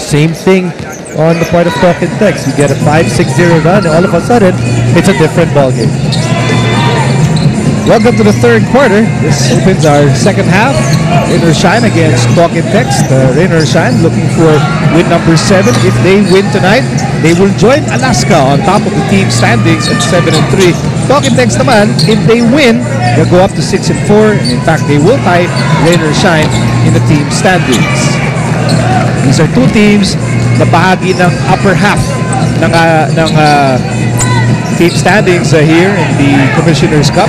Same thing on the part of Talking Text. You get a 5-6-0 run, and all of a sudden, it's a different ballgame. Welcome to the third quarter. This opens our second half. Rain or Shine against Talking Text. Rain or Shine looking for win number 7. If they win tonight, they will join Alaska on top of the team standings at 7-3. Talking Text naman, if they win, they'll go up to 6-4. And in fact, they will tie Rain or Shine in the team standings. These are two teams na bahagi ng upper half ng team standings here in the Commissioner's Cup.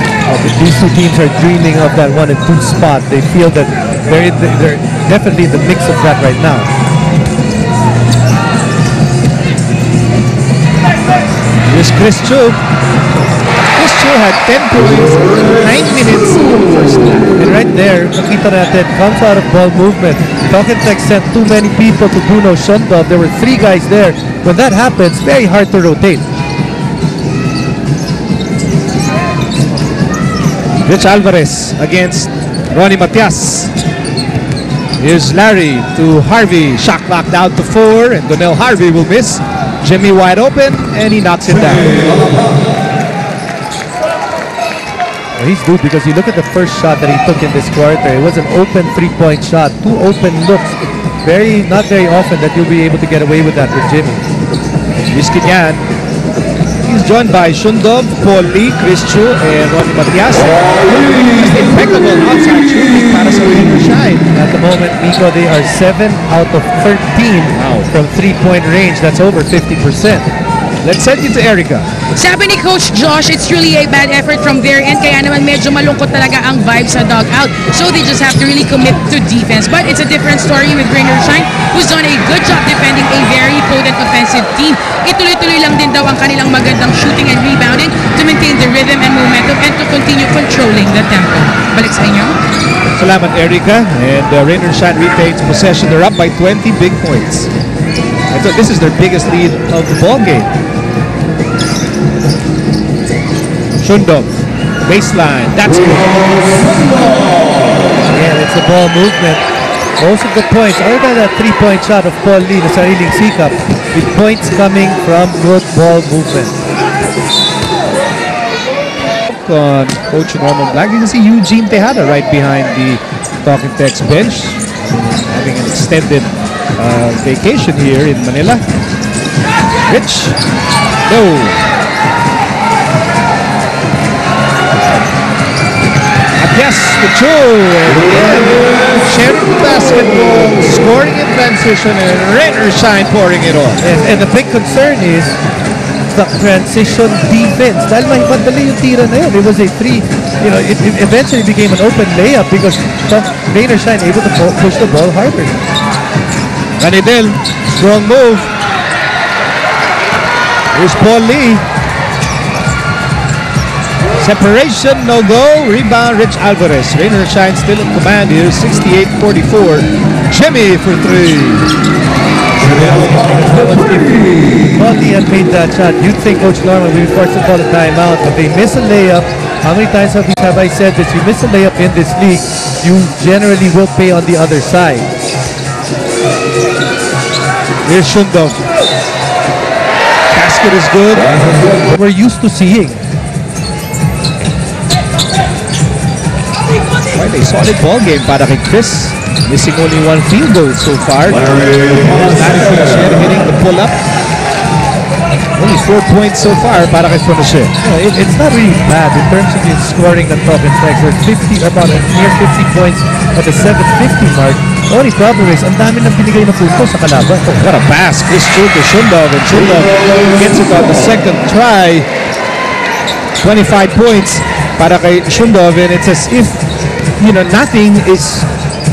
These two teams are dreaming of that 1 and 2 spot. They feel that they're definitely in the mix of that right now. Here's Chris Chu. Chris Chu had 10 points, 9 minutes in the first half. And right there, nakita natin, comes out of ball movement. Talking Text sent too many people to Bruno Shundov. There were 3 guys there. When that happens, very hard to rotate. Rich Alvarez against Ronnie Matias. Here's Larry to Harvey. Shot clock down to 4, and Donnell Harvey will miss. Jimmy wide open, and he knocks it down. Well, he's good because you look at the first shot that he took in this quarter. It was an open 3-point shot. 2 open looks. Not very often that you'll be able to get away with that with Jimmy. Here's Kinyan. He's joined by Shundov, Paul Lee, Chris Chu, and Ronnie Matias. Impeccable outside shooting para sa Rain or Shine. At the moment, Nico, they are 7 out of 13 from 3-point range. That's over 50%. Let's send you to Erica. Sabi ni Coach Josh, it's really a bad effort from their end. Kaya naman medyo malungkot talaga ang vibe sa dugout. So they just have to really commit to defense. But it's a different story with Rain or Shine, who's done a good job defending a very potent offensive team. Ituloy-tuloy lang din daw ang kanilang magandang shooting and rebounding to maintain the rhythm and momentum and to continue controlling the tempo. Balik sa inyo. Salamat, Erica. And Rain or Shine retains possession. They're up by 20 big points. And so this is their biggest lead of the ball game. Shundov, baseline, that's good. Yeah, it's the ball movement. Most of the points, other than that 3-point shot of Paul Lee na sariling sikap, with points coming from good ball movement. On Coach Norman Black, you can see Eugene Tejada right behind the Talking Text bench, having an extended vacation here in Manila. Rich, no. Yes, the Chu, and again, sharing the basketball, scoring in transition, and Rain or Shine pouring it on. And the big concern is the transition defense. Dahil madali yung tira na yun. It was a 3, it eventually became an open layup because Rain or Shine able to push the ball harder. Ranidel, strong move. Here's Paul Lee. Separation, no go. Rebound, Rich Alvarez. Rain or Shine still in command here. 68-44. Jimmy for 3. Paul Lee had made that shot. You'd think Coach Norman would be forced to call a timeout, but they miss a layup. How many times have I said this? You miss a layup in this league, you generally will pay on the other side. Here's Shundov. Basket is good. We're used to seeing. Quite a solid ball game para kay Chris. Missing only 1 field goal so far. Hitting the pull-up. Only 4 points so far para kay Fonacier. It's not really bad in terms of his scoring ng Talking Text. We're about near 50 points at the 750 mark. The only problem is, ang dami nang binigay na punto sa kalaban. What a pass. Chris Chu to Shundov, and Shundov gets it on the second try. 25 points para kay Shundov, and it's as if nothing is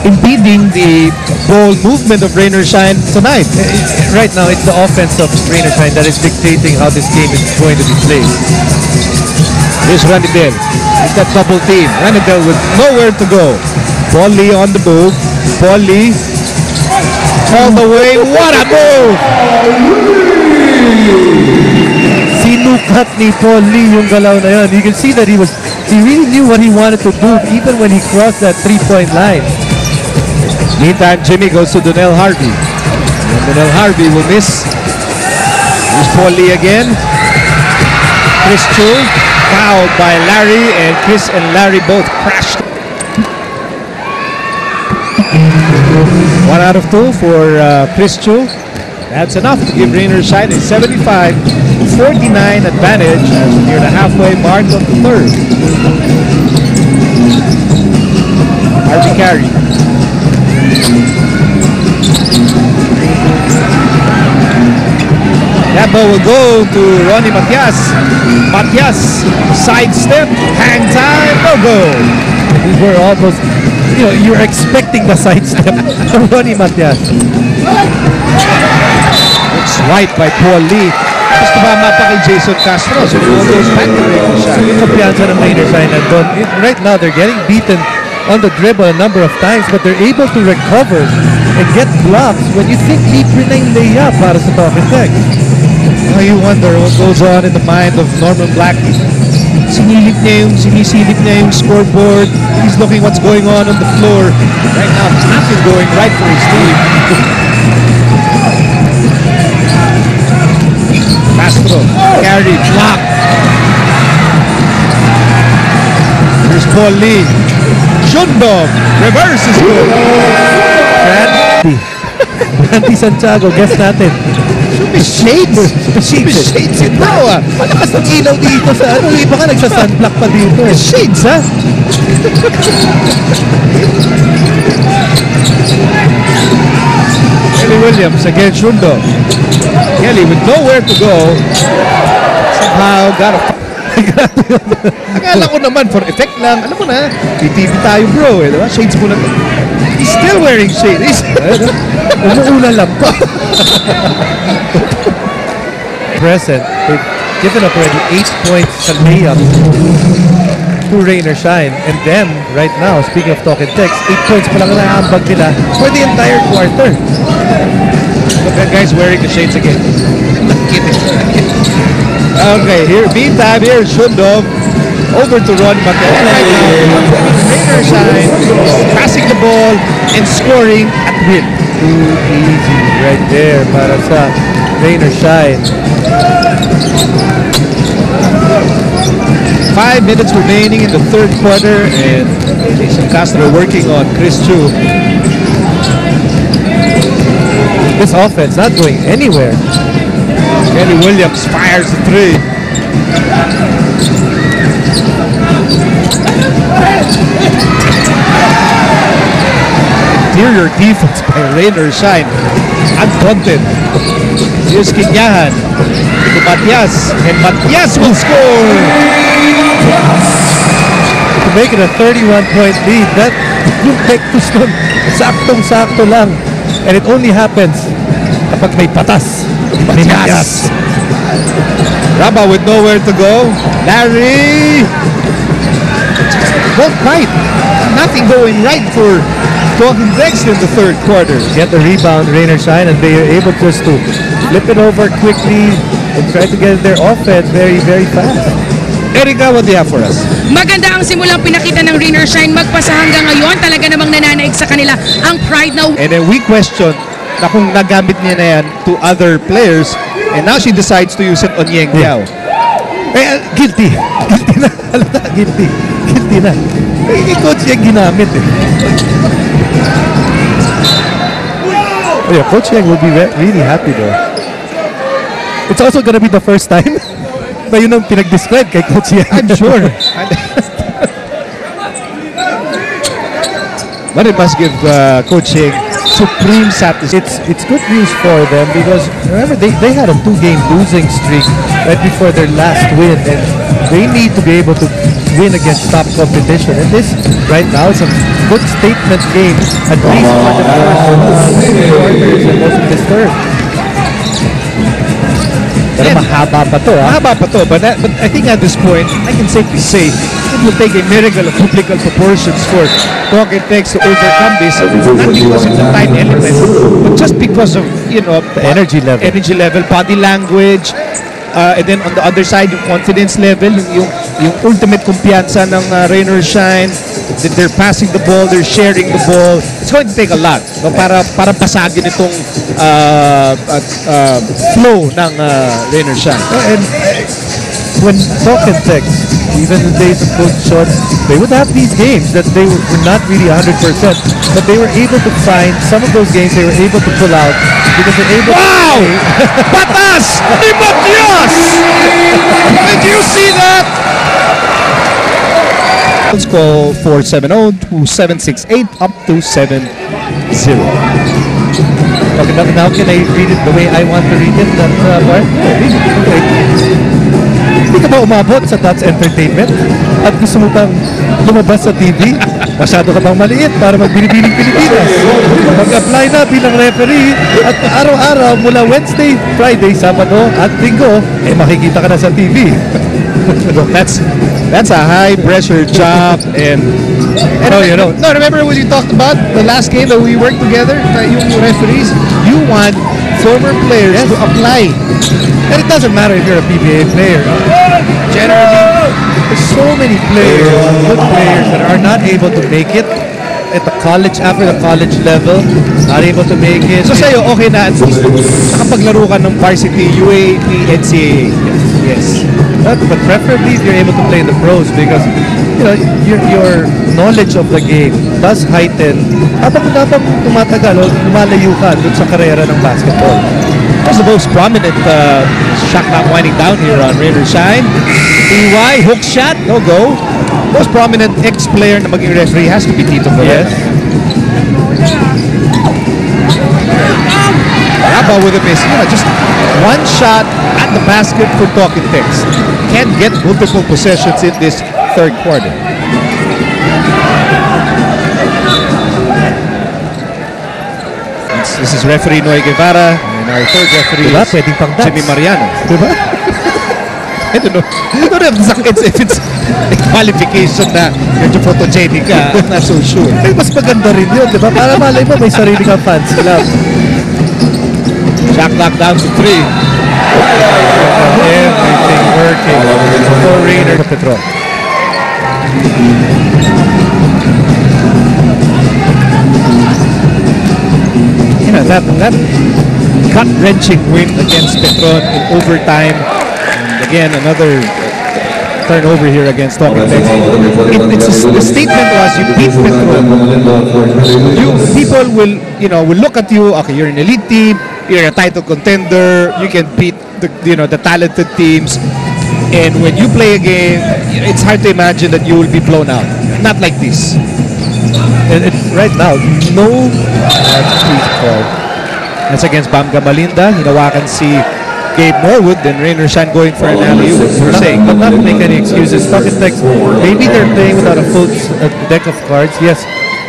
impeding the ball movement of Rain or Shine tonight. Right now, it's the offense of Rain or Shine that is dictating how this game is going to be played. Here's Ranidel. He's that double team. Ranidel with nowhere to go. Paul Lee on the move. Paul Lee all the way. What a move! Sinukat ni Paul Lee yung galaw na yun. You can see that he really knew what he wanted to do even when he crossed that 3-point line. Meantime, Jimmy goes to Donnell Harvey. And Jonel Harvey will miss. Here's Paul Lee again. Chris Chu fouled by Larry, and Chris and Larry both crashed. 1 out of 2 for Chris Chu. That's enough to give Rain or Shine a 75-49 advantage as we're near the halfway mark of the third. Harvey carry. That ball will go to Ronnie Matias. Matias, sidestep, hang time, no goal. We were almost, you're expecting the sidestep from Ronnie Matias. It's right by Paul Lee. Tapos tumama pa kay Jason Castro. So it goes back to Rain siya. Yung kumpiyansa ng Rainer Shine nandun. Right now, they're getting beaten on the dribble a number of times, but they're able to recover and get blocks when you think libre na yung layup para sa Talking Text. Oh, you wonder what goes on in the mind of Norman Black. Sinisilip niya yung scoreboard. He's looking what's going on the floor. Right now, there's nothing going right for his team. Castro, carry, block. Here's Paul Lee. Shundong, reverse is good. Brandy Santiago, guess natin. Shades. Shades yun daw ah. Malakas ng ilaw dito sa ano. Iba ka nagsa-sunblock pa dito. Shades ha. Kelly Williams against Shundong. Kelly with nowhere to go. Somehow got a... Akala ko naman for effect lang. Alam mo na, TV tayo bro eh. Diba? Shades mo na. He's still wearing shades. Umuulan lang pa. Present. They've given up already 8 points sa layup to Rain or Shine. And then, right now, speaking of Talking Text, 8 points pa lang naambag nila for the entire quarter. Look, that guy's wearing the shades again. Okay, meantime, here's Shundong. Over to Ron Matias. Right now, Rain or Shine passing the ball and scoring at will. Too easy right there para sa Rain or Shine. 5 minutes remaining in the third quarter, and Jason Castro working on Chris Chu. This offense not going anywhere. Kelly Williams fires the three. Interior defense by Rain or Shine. Undaunted. Here's Kinyahan to Matias, and Matias will score! To make it a 31-point lead, that yung Tectus nun, saktong-sakto lang. And it only happens kapag may patas. Matias. Raba with nowhere to go. Larry! Not right. Nothing going right for Talking Text in the third quarter. Get the rebound, Rain or Shine, and they are able just to flip it over quickly and try to get their offense very, very fast. Erica, what do you have for us? Maganda ang simulang pinakita ng Rain or Shine. Magpasa hanggang ngayon, talaga namang nananaig sa kanila ang pride na... And then we question na kung nagamit niya na yan to other players, and now she decides to use it on Yeng Liao. Eh, guilty. Guilty na. Halata, guilty. Guilty na. Eh, coach yung ginamit eh. Oh yeah, Coach Yang will be really happy though. It's also gonna be the first time na yun ang pinag-describe kay Coach Yang. I'm sure. But it must give Coach Yang supreme satisfaction. It's good news for them because remember they had a 2-game losing streak right before their last win, and they need to be able to win against top competition. And this right now is a good statement game, at least for the first 2 quarters and most of this third. Pero mahaba pa to, ha? Mahaba pa to, but I think at this point, I can safely say it will take a miracle of biblical proportions for Talking Text to overcome this, not because of the time element, but just because of, the energy level, body language, And then on the other side, yung confidence level, yung ultimate kumpiyansa ng Rain or Shine. They're passing the ball, they're sharing the ball. It's going to take a lot, no, para basagin itong flow ng Rain or Shine. And when Talk and Text, even in the days of Coach Sean, they would have these games that they were not really 100%, but they were able to find some of those games they were able to pull out because they're able Wow! to Patas! Ni Matias! Did you see that? Let's call 470-2768 up to 7-0. Okay, now can I read it the way I want to read it? That part? Okay. Hindi ka ba umabot sa That's Entertainment? At gusto mo pang lumabas sa TV? Masyado ka bang maliit para magbinibining Pilipinas? Mag-apply na bilang referee at araw-araw mula Wednesday, Friday, Sabado at Linggo, makikita ka na sa TV. Look, that's a high pressure job and no, remember when you talked about the last game that we worked together, yung referees, you want former players to apply. And it doesn't matter if you're a PBA player. Generally, there's so many players, good players that are not able to make it at the college, after the college level, not able to make it. So sa'yo, okay na at least nakapaglaro ka ng varsity, UAP, NCAA. Yes. But preferably if you're able to play in the pros because your knowledge of the game does heighten habang tumatagal o lumalayo ka dun sa karera ng basketball. Who's the most prominent shot clock winding down here on Rain or Shine? EY, hook shot, no go. Most prominent ex-player na maging referee has to be Tito Ferrer. Yes. Raba with a miss. Just one shot at the basket for Talk and Text. Can't get multiple possessions in this third quarter. This is referee Noy Guevara and our third referee Diba? is Pwedeng pang dance. Jimmy Mariano. Diba? I don't know if it's a qualification na medyo photogenic ka. I'm not so sure. Mas maganda rin yun, diba? Para malay mo may sarili kang fans club. Shot clock down to 3. Everything working for Rainer Petron. That gut-wrenching win against Petron in overtime. And again, another turnover here against Talk and Text. The statement was you beat Petron. People will look at you. Okay, you're an elite team. You're a title contender. You can beat the talented teams. And when you play a game, it's hard to imagine that you will be blown out. Not like this. And right now, no That's against Bam Gamalinda. Hinawakan si Gabe Norwood. Then Rain or Shine going for an alley-oop. We're saying, but not to make any excuses. Talk and Text, maybe they're playing without a full deck of cards. Yes,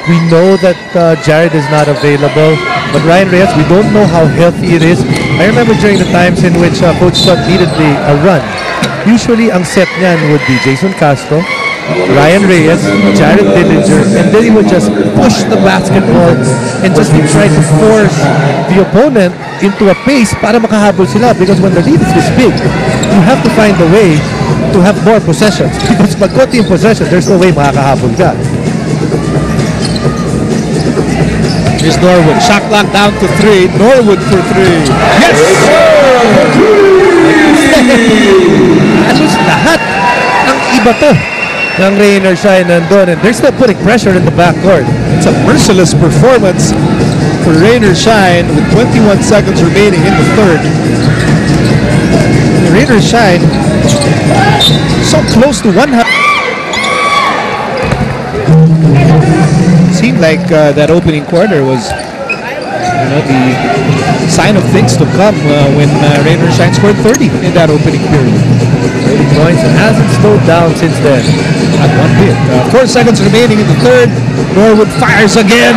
we know that Jared is not available. But Ryan Reyes, we don't know how healthy it is. I remember during the times in which Coach Scott needed a run. Usually, ang set niyan would be Jason Castro, Ryan Reyes, Jared Dillinger, and then he would just push the basketball and just try to force the opponent into a pace para makahabol sila. Because when the lead is this big, you have to find a way to have more possessions. Because pag konti yung possession, there's no way makakahabol ka. Here's Norwood. Shot clock down to 3. Norwood for 3. Yes! Halos lahat ng iba to ng Rain or Shine nandun, and they're still putting pressure in the backcourt. It's a merciless performance for Rain or Shine with 21 seconds remaining in the third. Rain or Shine so close to 100. Seemed like that opening quarter was the sign of things to come when Rain or Shine scored 30 in that opening period. 30 points and hasn't slowed down since then. Not one bit. 4 seconds remaining in the third. Norwood fires again.